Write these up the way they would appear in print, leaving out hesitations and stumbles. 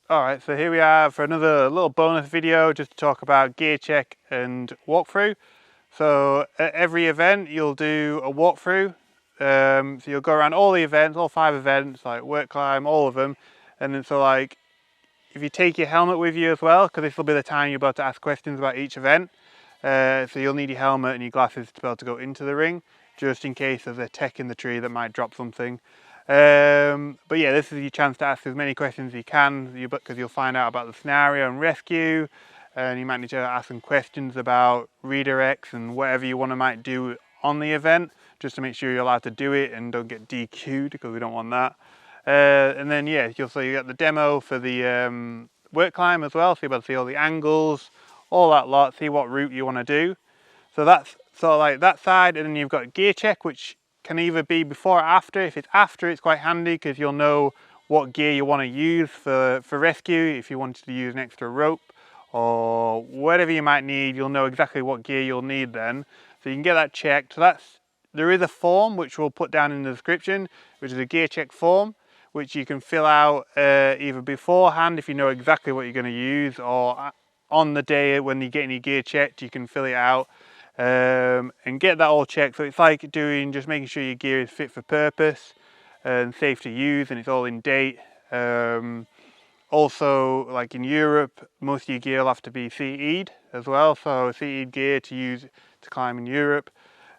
Alright, so here we are for another little bonus video just to talk about gear check and walkthrough. So at every event you'll do a walkthrough. So you'll go around all the events, all 5 events, like work climb, all of them. And then so like, if you take your helmet with you as well, because this will be the time you're about to ask questions about each event. So you'll need your helmet and your glasses to be able to go into the ring, just in case there's a tech in the tree that might drop something. But yeah, this is your chance to ask as many questions as you can, because you'll find out about the scenario and rescue, and you might need to ask some questions about redirects and whatever you might do on the event, just to make sure you're allowed to do it and don't get DQ'd, because we don't want that. And then yeah, you get the demo for the work climb as well, so you'll be able to see all the angles, all that lot, see what route you want to do. So that's sort of like that side, and then you've got gear check, which can either be before or after. If it's after, it's quite handy because you'll know what gear you want to use for rescue. If you wanted to use an extra rope or whatever you might need, you'll know exactly what gear you'll need then. So you can get that checked. So there is a form which we'll put down in the description, which is a gear check form, which you can fill out either beforehand if you know exactly what you're going to use, or on the day when you're getting your gear checked, you can fill it out. And get that all checked. So it's like just making sure your gear is fit for purpose and safe to use, and it's all in date. Also, like in Europe, most of your gear will have to be CE'd as well, so CE'd gear to use to climb in Europe.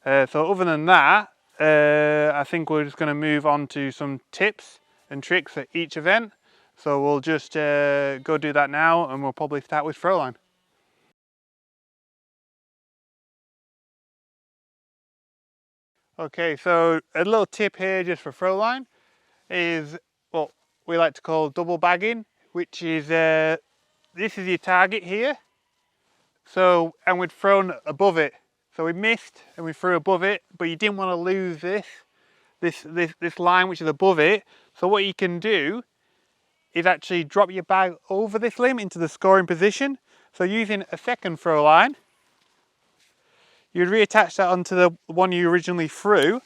So other than that, I think we're just going to move on to some tips and tricks at each event. So we'll just go do that now, and we'll probably start with Throwline. Okay, so a little tip here just for Throwline is what we like to call double bagging, which is this is your target here. So, and we'd thrown above it. So we missed and we threw above it, but you didn't want to lose this line which is above it. So what you can do is actually drop your bag over this limb into the scoring position. So using a second Throwline, you'd reattach that onto the one you originally threw,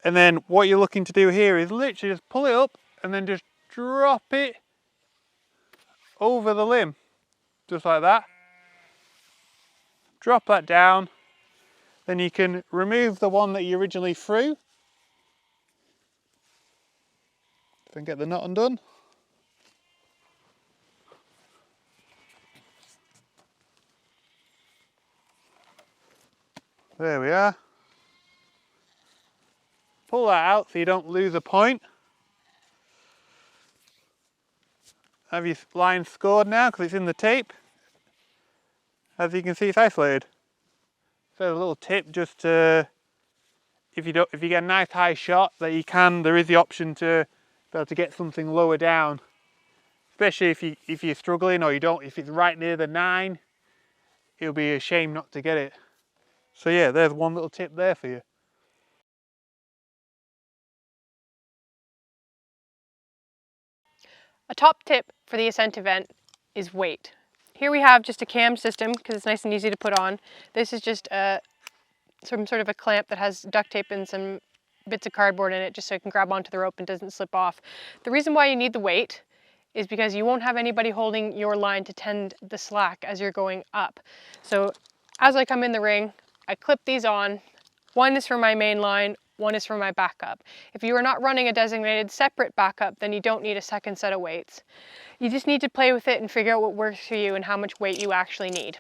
and then what you're looking to do here is literally just pull it up and then just drop it over the limb, just like that. Drop that down, then you can remove the one that you originally threw, then get the knot undone. There we are. Pull that out so you don't lose a point. Have your line scored now because it's in the tape. As you can see, it's isolated. So a little tip, just to, if you get a nice high shot, there is the option to be able to get something lower down. Especially if you're struggling, or if it's right near the 9, it'll be a shame not to get it. So yeah, there's one little tip there for you. A top tip for the Ascent event is weight. Here we have just a cam system because it's nice and easy to put on. This is just some sort of a clamp that has duct tape and some bits of cardboard in it, just so you can grab onto the rope and doesn't slip off. The reason why you need the weight is because you won't have anybody holding your line to tend the slack as you're going up. So as I come in the ring, I clip these on. One is for my main line, one is for my backup. If you are not running a designated separate backup, then you don't need a second set of weights. You just need to play with it and figure out what works for you and how much weight you actually need.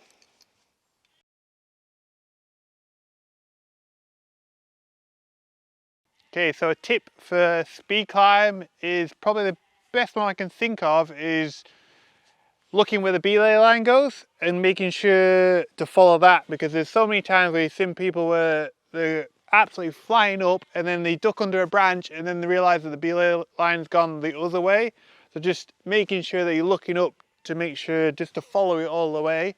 Okay, so a tip for speed climb is probably the best one I can think of is looking where the belay line goes and making sure to follow that, because there's so many times where you've seen people where they're absolutely flying up and then they duck under a branch and then they realise that the belay line's gone the other way. So just making sure that you're looking up to make sure just to follow it all the way.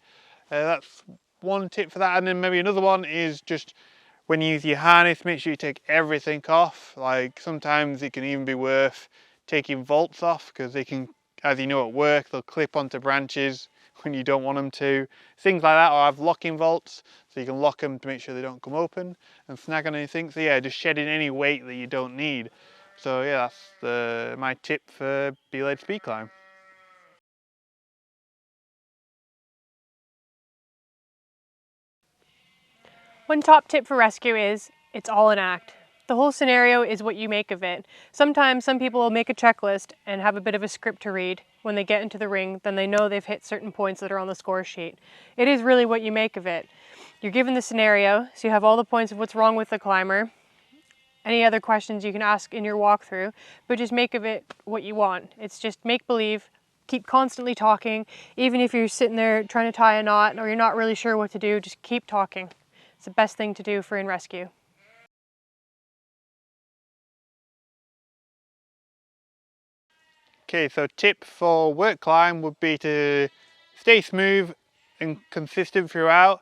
That's one tip for that. And then maybe another one is just when you use your harness, make sure you take everything off. Like sometimes it can even be worth taking bolts off, because they can, as you know at work, they'll clip onto branches when you don't want them to. Things like that, or have locking bolts, so you can lock them to make sure they don't come open and snag on anything. So yeah, just shedding any weight that you don't need. So yeah, that's my tip for belayed speed climb. One top tip for rescue is it's all an act. The whole scenario is what you make of it. Sometimes some people will make a checklist and have a bit of a script to read. When they get into the ring, then they know they've hit certain points that are on the score sheet. It is really what you make of it. You're given the scenario, so you have all the points of what's wrong with the climber, any other questions you can ask in your walkthrough, but just make of it what you want. It's just make believe, keep constantly talking. Even if you're sitting there trying to tie a knot or you're not really sure what to do, just keep talking. It's the best thing to do for in rescue. Okay, so tip for work climb would be to stay smooth and consistent throughout.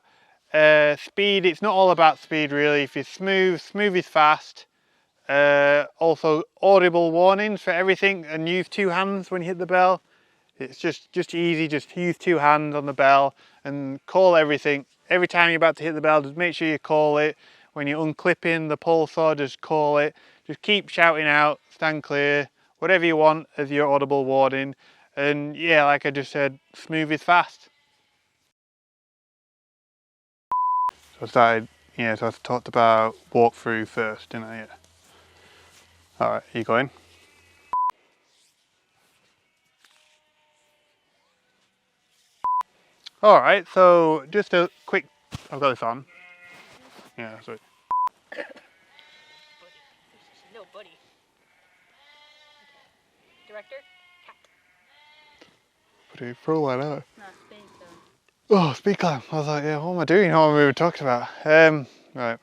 Speed, it's not all about speed really. If you're smooth, smooth is fast. Also audible warnings for everything, and use 2 hands when you hit the bell. It's just easy, just use 2 hands on the bell and call everything. Every time you're about to hit the bell, just make sure you call it. When you're unclipping the pole saw, just call it. Just keep shouting out, stand clear, whatever you want as your audible warning. And yeah, like I just said, smooth is fast. So I talked about walkthrough first, didn't I? Yeah. Alright, you going? Alright, so just a quick, I've got this on. Yeah, so. No, buddy. Director? Put a Throwline out. No, speed climb. Oh, speed climb. I was like, yeah, what am I doing? What am I even talking about? Right.